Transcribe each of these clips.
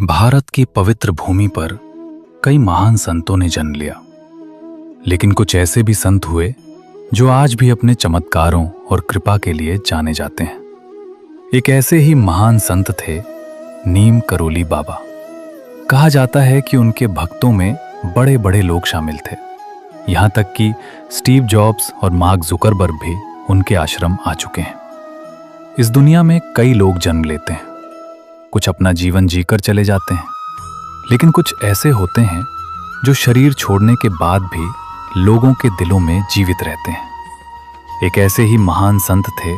भारत की पवित्र भूमि पर कई महान संतों ने जन्म लिया, लेकिन कुछ ऐसे भी संत हुए जो आज भी अपने चमत्कारों और कृपा के लिए जाने जाते हैं। एक ऐसे ही महान संत थे नीम करोली बाबा। कहा जाता है कि उनके भक्तों में बड़े बड़े लोग शामिल थे, यहाँ तक कि स्टीव जॉब्स और मार्क जुकरबर्ग भी उनके आश्रम आ चुके हैं। इस दुनिया में कई लोग जन्म लेते हैं, कुछ अपना जीवन जीकर चले जाते हैं, लेकिन कुछ ऐसे होते हैं जो शरीर छोड़ने के बाद भी लोगों के दिलों में जीवित रहते हैं। एक ऐसे ही महान संत थे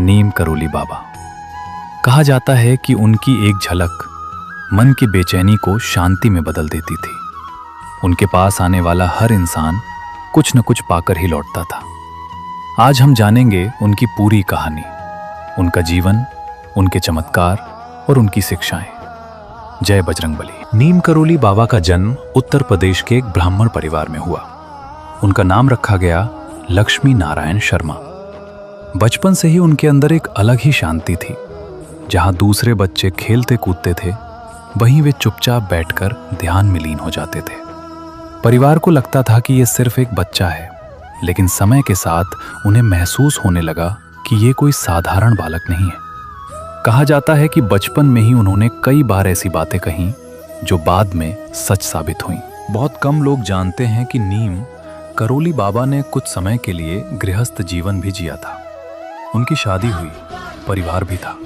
नीम करोली बाबा। कहा जाता है कि उनकी एक झलक मन की बेचैनी को शांति में बदल देती थी। उनके पास आने वाला हर इंसान कुछ न कुछ पाकर ही लौटता था। आज हम जानेंगे उनकी पूरी कहानी, उनका जीवन, उनके चमत्कार और उनकी शिक्षाएं। जय बजरंगबली। नीम करोली बाबा का जन्म उत्तर प्रदेश के एक ब्राह्मण परिवार में हुआ। उनका नाम रखा गया लक्ष्मी नारायण शर्मा। बचपन से ही उनके अंदर एक अलग ही शांति थी। जहां दूसरे बच्चे खेलते कूदते थे, वहीं वे चुपचाप बैठकर ध्यान में लीन हो जाते थे। परिवार को लगता था कि यह सिर्फ एक बच्चा है, लेकिन समय के साथ उन्हें महसूस होने लगा कि ये कोई साधारण बालक नहीं है। कहा जाता है कि बचपन में ही उन्होंने कई बार ऐसी बातें कहीं जो बाद में सच साबित हुई। बहुत कम लोग जानते हैं कि नीम करोली बाबा ने कुछ समय के लिए गृहस्थ जीवन भी जिया था। उनकी शादी हुई, परिवार भी था,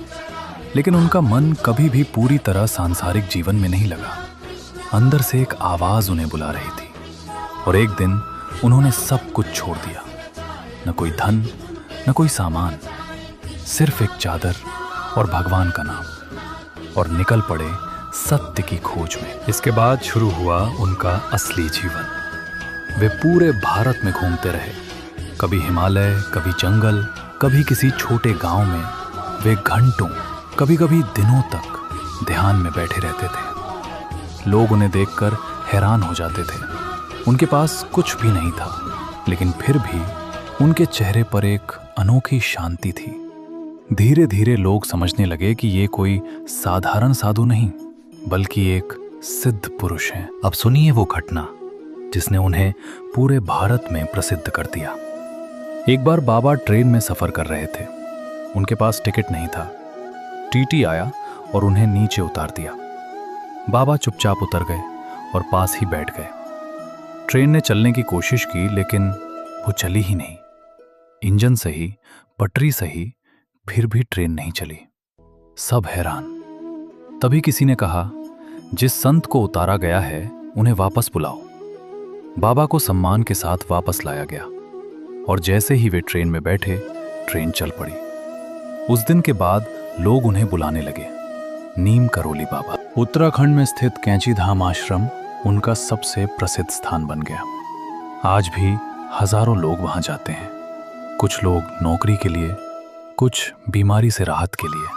लेकिन उनका मन कभी भी पूरी तरह सांसारिक जीवन में नहीं लगा। अंदर से एक आवाज उन्हें बुला रही थी, और एक दिन उन्होंने सब कुछ छोड़ दिया। न कोई धन, न कोई सामान, सिर्फ एक चादर और भगवान का नाम, और निकल पड़े सत्य की खोज में। इसके बाद शुरू हुआ उनका असली जीवन। वे पूरे भारत में घूमते रहे, कभी हिमालय, कभी जंगल, कभी किसी छोटे गांव में। वे घंटों, कभी कभी दिनों तक ध्यान में बैठे रहते थे। लोग उन्हें देखकर हैरान हो जाते थे। उनके पास कुछ भी नहीं था, लेकिन फिर भी उनके चेहरे पर एक अनोखी शांति थी। धीरे धीरे लोग समझने लगे कि ये कोई साधारण साधु नहीं, बल्कि एक सिद्ध पुरुष हैं। अब सुनिए वो घटना जिसने उन्हें पूरे भारत में प्रसिद्ध कर दिया। एक बार बाबा ट्रेन में सफर कर रहे थे। उनके पास टिकट नहीं था। टीटी आया और उन्हें नीचे उतार दिया। बाबा चुपचाप उतर गए और पास ही बैठ गए। ट्रेन ने चलने की कोशिश की, लेकिन वो चली ही नहीं। इंजन सही, पटरी सही, फिर भी ट्रेन नहीं चली। सब हैरान। तभी किसी ने कहा, जिस संत को उतारा गया है उन्हें वापस बुलाओ। बाबा को सम्मान के साथ वापस लाया गया, और जैसे ही वे ट्रेन में बैठे, ट्रेन चल पड़ी। उस दिन के बाद लोग उन्हें बुलाने लगे नीम करोली बाबा। उत्तराखंड में स्थित कैंची धाम आश्रम उनका सबसे प्रसिद्ध स्थान बन गया। आज भी हजारों लोग वहां जाते हैं। कुछ लोग नौकरी के लिए, कुछ बीमारी से राहत के लिए,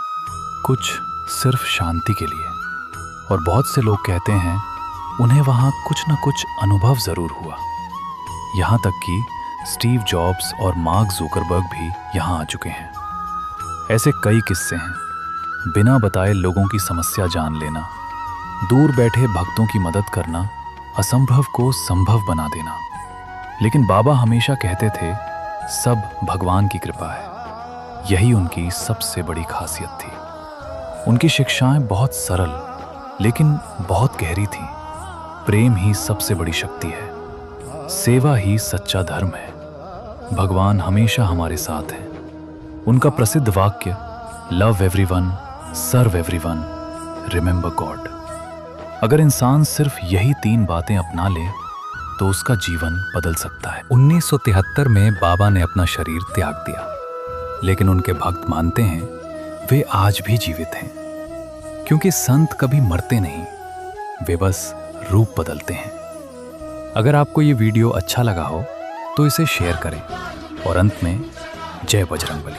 कुछ सिर्फ शांति के लिए, और बहुत से लोग कहते हैं उन्हें वहाँ कुछ न कुछ अनुभव जरूर हुआ। यहाँ तक कि स्टीव जॉब्स और मार्क जुकरबर्ग भी यहाँ आ चुके हैं। ऐसे कई किस्से हैं। बिना बताए लोगों की समस्या जान लेना, दूर बैठे भक्तों की मदद करना, असंभव को संभव बना देना। लेकिन बाबा हमेशा कहते थे, सब भगवान की कृपा है। यही उनकी सबसे बड़ी खासियत थी। उनकी शिक्षाएं बहुत सरल लेकिन बहुत गहरी थी। प्रेम ही सबसे बड़ी शक्ति है, सेवा ही सच्चा धर्म है, भगवान हमेशा हमारे साथ है। उनका प्रसिद्ध वाक्य, लव एवरीवन, सर्व एवरीवन, रिमेंबर गॉड। अगर इंसान सिर्फ यही 3 बातें अपना ले तो उसका जीवन बदल सकता है। 1973 में बाबा ने अपना शरीर त्याग दिया, लेकिन उनके भक्त मानते हैं वे आज भी जीवित हैं, क्योंकि संत कभी मरते नहीं, वे बस रूप बदलते हैं। अगर आपको ये वीडियो अच्छा लगा हो तो इसे शेयर करें, और अंत में जय बजरंगबली।